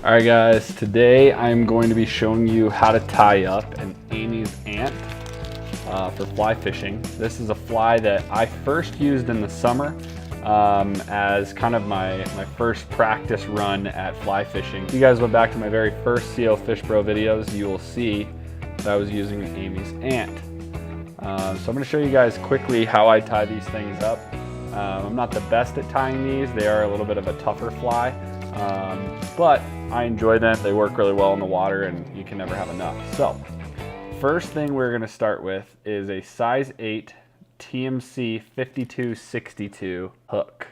Alright guys, today I'm going to be showing you how to tie up an Amy's ant for fly fishing. This is a fly that I first used in the summer as kind of my first practice run at fly fishing. If you guys went back to my very first CO Fish Bro videos, you will see that I was using an Amy's ant. So I'm going to show you guys quickly how I tie these things up. I'm not the best at tying these. They are a little bit of a tougher fly, but I enjoy them. They work really well in the water and you can never have enough. So first thing we're going to start with is a size 8 TMC 5262 hook.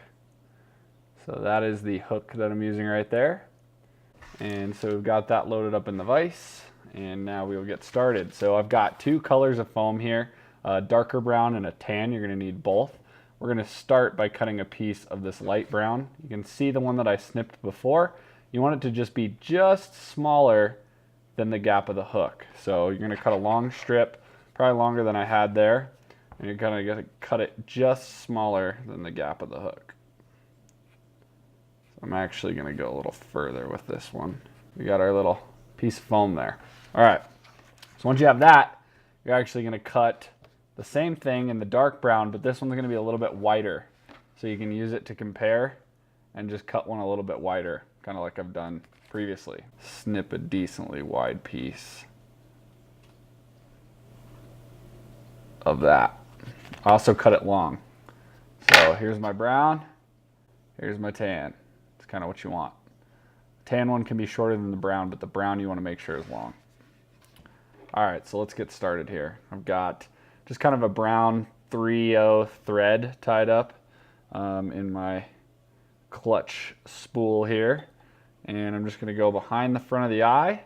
So that is the hook that I'm using right there. And so we've got that loaded up in the vise, and now we'll get started. So I've got two colors of foam here, a darker brown and a tan. You're going to need both. We're going to start by cutting a piece of this light brown. You can see the one that I snipped before. You want it to just be just smaller than the gap of the hook. So you're going to cut a long strip, probably longer than I had there, and you're going to cut it just smaller than the gap of the hook. I'm actually going to go a little further with this one. We got our little piece of foam there. All right, so once you have that, you're actually going to cut the same thing in the dark brown, but this one's going to be a little bit wider. So you can use it to compare and just cut one a little bit wider, kind of like I've done previously. Snip a decently wide piece of that. Also cut it long. So here's my brown, here's my tan. It's kind of what you want. The tan one can be shorter than the brown, but the brown you want to make sure is long. All right, so let's get started here. I've got just kind of a brown 3/0 thread tied up in my clutch spool here, and I'm just going to go behind the front of the eye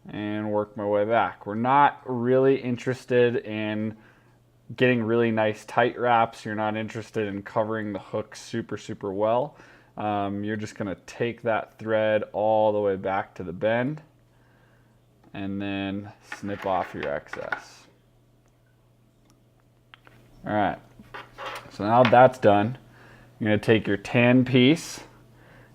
and work my way back. We're not really interested in getting really nice tight wraps. You're not interested in covering the hook super well. You're just going to take that thread all the way back to the bend and then snip off your excess. All right, so now that's done, you're going to take your tan piece,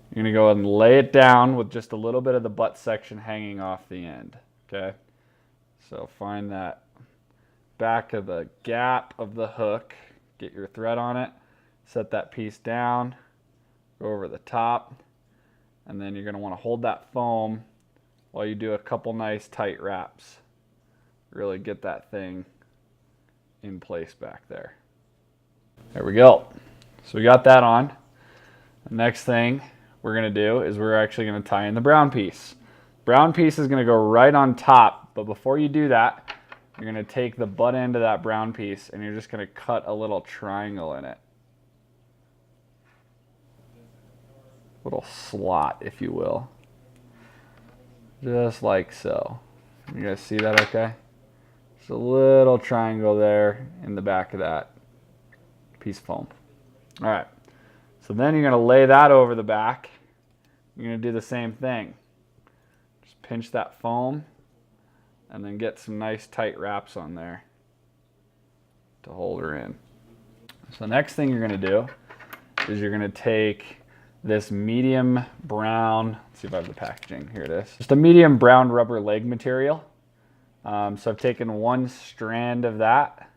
you're going to go ahead and lay it down with just a little bit of the butt section hanging off the end, okay? So find that back of the gap of the hook, get your thread on it, set that piece down, go over the top, and then you're going to want to hold that foam while you do a couple nice tight wraps. Really get that thing in place back there. There we go. So we got that on. The next thing we're going to do is we're actually going to tie in the brown piece. Brown piece is going to go right on top, but before you do that, you're going to take the butt end of that brown piece and you're just going to cut a little triangle in it. Little slot, if you will. Just like so. You guys see that okay? Just a little triangle there in the back of that piece of foam. All right, so then you're going to lay that over the back. You're going to do the same thing. Just pinch that foam and then get some nice tight wraps on there to hold her in. So the next thing you're going to do is you're going to take this medium brown, let's see if I have the packaging, here it is. Just a medium brown rubber leg material. So I've taken one strand of that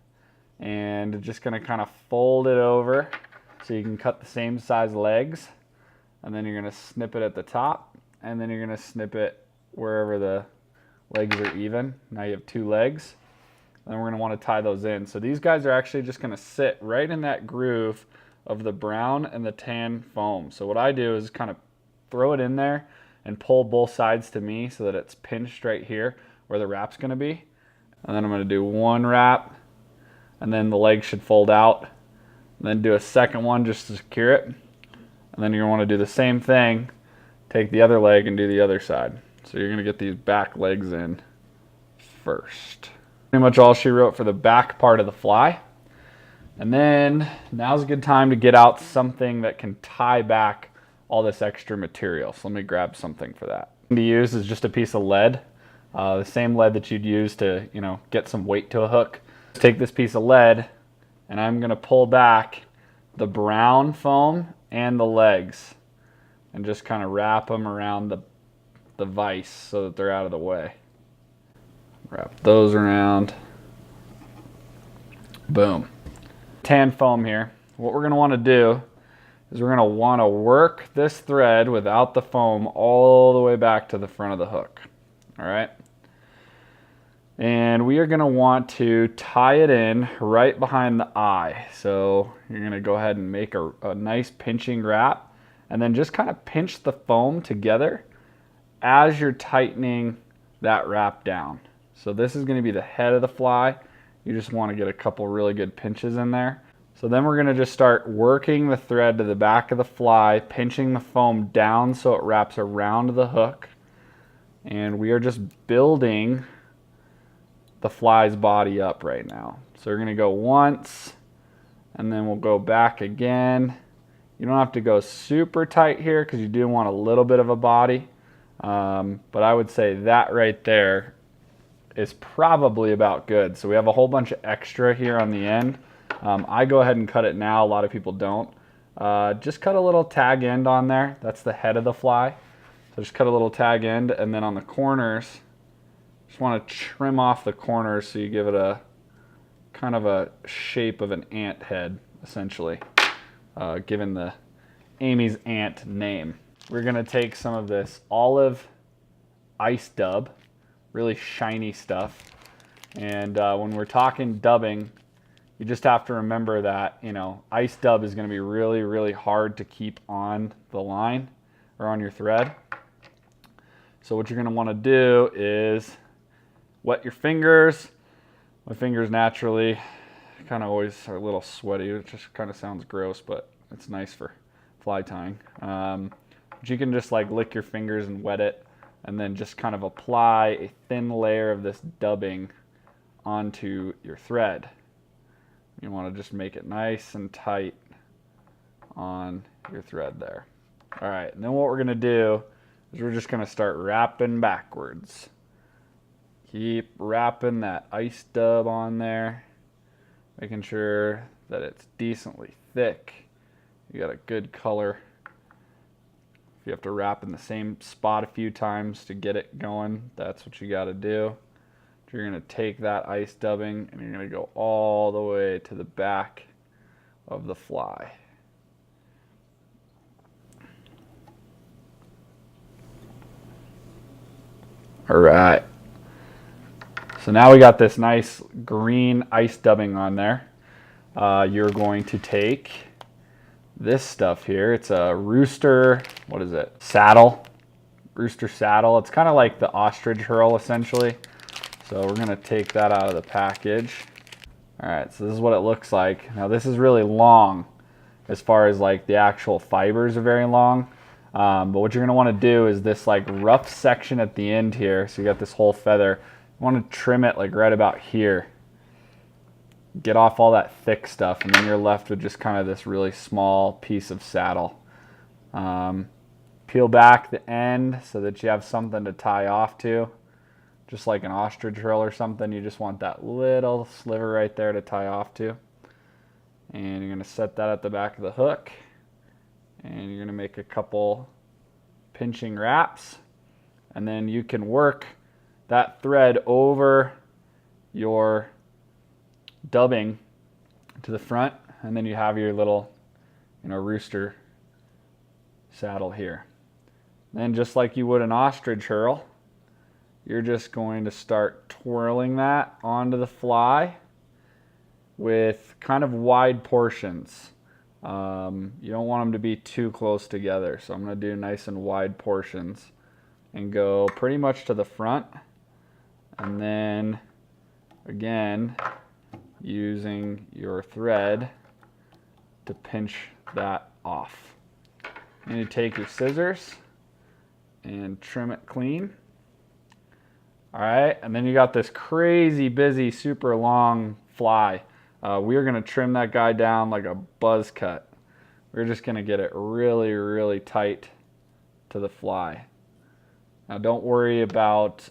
and just going to kind of fold it over so you can cut the same size legs, and then you're going to snip it at the top, and then you're going to snip it wherever the legs are even. Now you have two legs, and then we're going to want to tie those in. So these guys are actually just going to sit right in that groove of the brown and the tan foam. So what I do is kind of throw it in there and pull both sides to me so that it's pinched right here where the wrap's going to be. And then I'm going to do one wrap, and then the leg should fold out, and then do a second one just to secure it. And then you're going to want to do the same thing, take the other leg and do the other side. So you're going to get these back legs in first. Pretty much all she wrote for the back part of the fly. And then now's a good time to get out something that can tie back all this extra material. So let me grab something for that. To use is just a piece of lead, the same lead that you'd use to, get some weight to a hook. Take this piece of lead and I'm going to pull back the brown foam and the legs and just kind of wrap them around the the vise so that they're out of the way. Wrap those around. Boom. Tan foam here. What we're going to want to do is we're going to want to work this thread without the foam all the way back to the front of the hook. All right. And we are going to want to tie it in right behind the eye. So you're going to go ahead and make a nice pinching wrap, and then just kind of pinch the foam together as you're tightening that wrap down. So this is going to be the head of the fly. You just want to get a couple really good pinches in there. So then we're going to just start working the thread to the back of the fly, pinching the foam down so it wraps around the hook. And we are just building the fly's body up right now. So we're going to go once, and then we'll go back again. You don't have to go super tight here because you do want a little bit of a body. But I would say that right there is probably about good. So we have a whole bunch of extra here on the end. I go ahead and cut it now. A lot of people don't. Just cut a little tag end on there. That's the head of the fly. So just cut a little tag end, and then on the corners, just want to trim off the corners so you give it a kind of a shape of an ant head, essentially, given the Amy's ant name. We're going to take some of this olive ice dub, really shiny stuff. And when we're talking dubbing, you just have to remember that, you know, ice dub is going to be really, really hard to keep on the line or on your thread. So what you're going to want to do is wet your fingers. My fingers naturally kind of always are a little sweaty. It just kind of sounds gross, but it's nice for fly tying. But you can just like lick your fingers and wet it, and then just kind of apply a thin layer of this dubbing onto your thread. You want to just make it nice and tight on your thread there. All right, and then what we're going to do is we're just going to start wrapping backwards. Keep wrapping that ice dub on there, making sure that it's decently thick. You got a good color. If you have to wrap in the same spot a few times to get it going, that's what you got to do. You're going to take that ice dubbing and you're going to go all the way to the back of the fly. All right. So now we got this nice green ice dubbing on there. You're going to take this stuff here. It's a rooster, what is it? Saddle. Rooster saddle. It's kind of like the ostrich hurl essentially. So we're going to take that out of the package. All right, so this is what it looks like. Now this is really long as far as like the actual fibers are very long. But what you're going to want to do is this like rough section at the end here. So you got this whole feather. You want to trim it like right about here. Get off all that thick stuff, and then you're left with just kind of this really small piece of saddle. Peel back the end so that you have something to tie off to. Just like an ostrich hurl or something, you just want that little sliver right there to tie off to. And you're going to set that at the back of the hook. And you're going to make a couple pinching wraps. And then you can work that thread over your dubbing to the front. And then you have your little, rooster saddle here. Then just like you would an ostrich hurl, you're just going to start twirling that onto the fly with kind of wide portions. You don't want them to be too close together. So I'm going to do nice and wide portions and go pretty much to the front. And then again, using your thread to pinch that off. And you take your scissors and trim it clean. All right, and then you got this crazy busy, super long fly. We are going to trim that guy down like a buzz cut. We're just going to get it really, really tight to the fly. Now don't worry about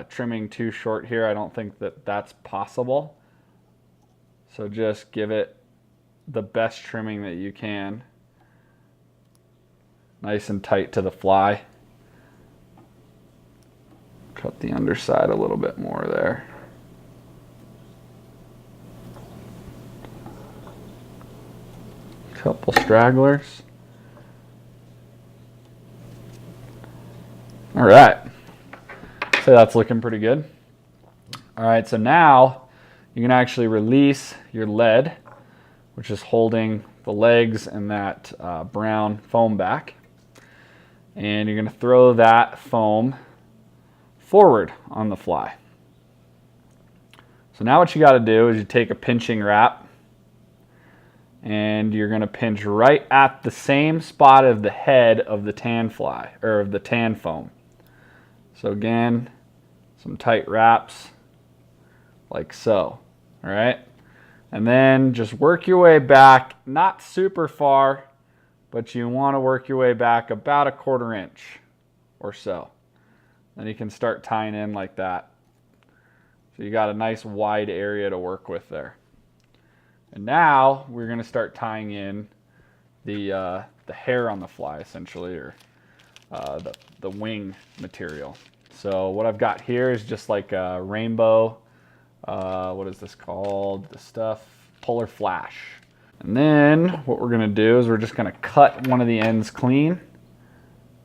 trimming too short here. I don't think that that's possible. So just give it the best trimming that you can. Nice and tight to the fly. Cut the underside a little bit more there. Couple stragglers. All right, so that's looking pretty good. All right, so now you can actually release your lead, which is holding the legs and that brown foam back. And you're gonna throw that foam forward on the fly. So now what you gotta do is you take a pinching wrap and you're gonna pinch right at the same spot of the head of the tan fly, or of the tan foam. So again, some tight wraps like so, all right? And then just work your way back, not super far, but you want to work your way back about 1/4 inch or so. Then you can start tying in like that. So you got a nice wide area to work with there. And now we're going to start tying in the hair on the fly, essentially, or the wing material. So what I've got here is just like a rainbow, what is this called? The stuff, polar flash. And then what we're gonna do is we're just gonna cut one of the ends clean.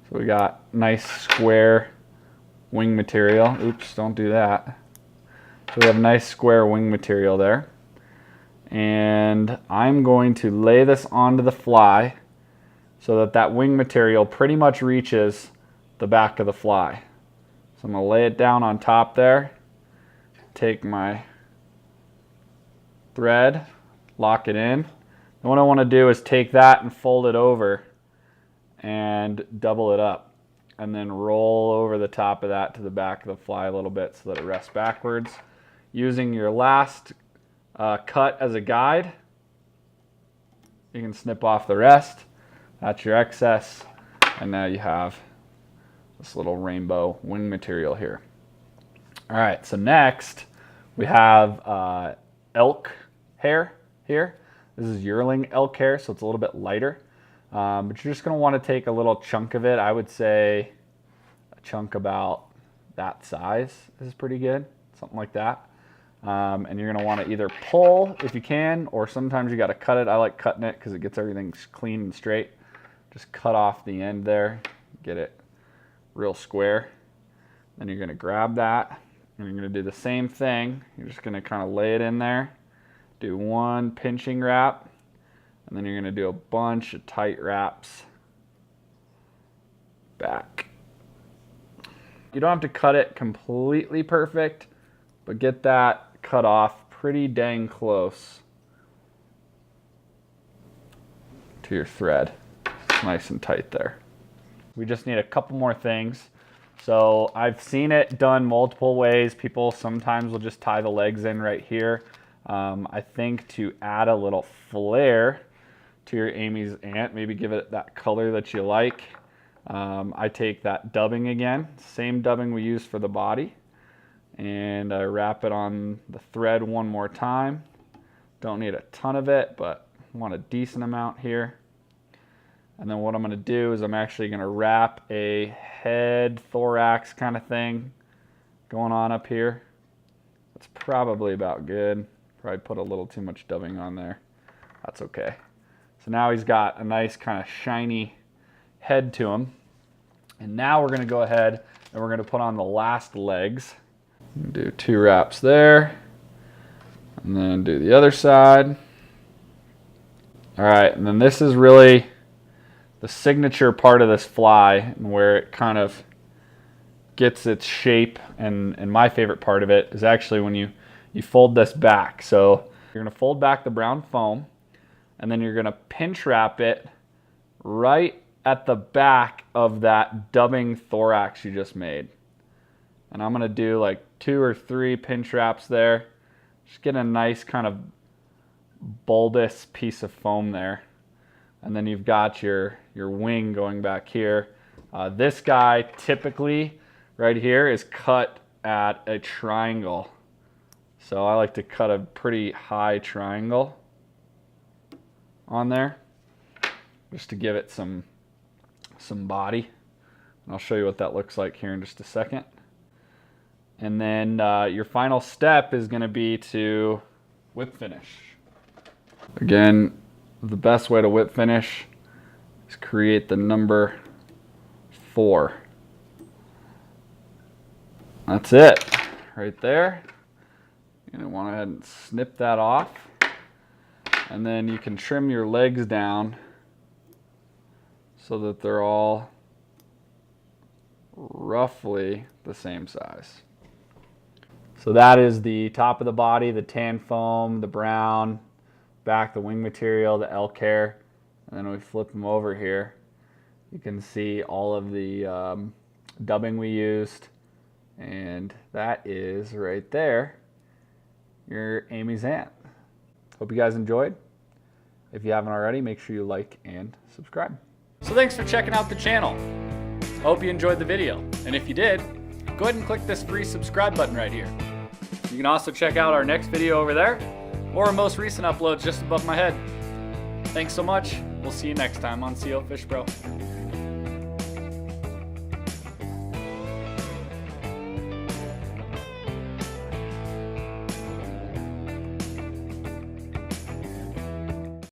So we got nice square wing material. Oops, don't do that. So we have nice square wing material there. And I'm going to lay this onto the fly so that that wing material pretty much reaches the back of the fly. So I'm gonna lay it down on top there, take my thread, lock it in. And what I wanna do is take that and fold it over and double it up, and then roll over the top of that to the back of the fly a little bit so that it rests backwards. Using your last cut as a guide, you can snip off the rest. That's your excess, and now you have this little rainbow wing material here. All right, so next we have elk hair here. This is yearling elk hair, so it's a little bit lighter. But you're just gonna wanna take a little chunk of it. I would say a chunk about that size is pretty good, something like that. And you're gonna wanna either pull if you can, or sometimes you gotta cut it. I like cutting it because it gets everything clean and straight. Just cut off the end there, get it real square. Then you're gonna grab that and you're gonna do the same thing. You're just gonna kind of lay it in there, do one pinching wrap, and then you're gonna do a bunch of tight wraps back. You don't have to cut it completely perfect, but get that cut off pretty dang close to your thread. It's nice and tight there. We just need a couple more things. So I've seen it done multiple ways. People sometimes will just tie the legs in right here. I think to add a little flair to your Amy's ant, maybe give it that color that you like. I take that dubbing again, same dubbing we used for the body, and I wrap it on the thread one more time. Don't need a ton of it, but want a decent amount here. And then what I'm gonna do is I'm actually gonna wrap a head thorax kind of thing going on up here. That's probably about good. Probably put a little too much dubbing on there. That's okay. So now he's got a nice kind of shiny head to him. And now we're gonna go ahead and we're gonna put on the last legs. Do 2 wraps there, and then do the other side. All right, and then this is really the signature part of this fly, and where it kind of gets its shape, and my favorite part of it is actually when you fold this back. So you're gonna fold back the brown foam, and then you're gonna pinch wrap it right at the back of that dubbing thorax you just made. And I'm gonna do like 2 or 3 pinch wraps there. Just get a nice kind of bulbous piece of foam there. And then you've got your wing going back here. This guy typically right here is cut at a triangle. So I like to cut a pretty high triangle on there just to give it some body. And I'll show you what that looks like here in just a second. And then your final step is going to be to whip finish. Again, the best way to whip finish is create the number 4. That's it, right there. You're going to want to go ahead and snip that off. And then you can trim your legs down so that they're all roughly the same size. So that is the top of the body, the tan foam, the brown, back, the wing material, the elk hair. And then we flip them over here. You can see all of the dubbing we used. And that is right there, your Amy's Ant. Hope you guys enjoyed. If you haven't already, make sure you like and subscribe. So thanks for checking out the channel. I hope you enjoyed the video. And if you did, go ahead and click this free subscribe button right here. You can also check out our next video over there, or our most recent uploads just above my head. Thanks so much. We'll see you next time on CO Fish Bro.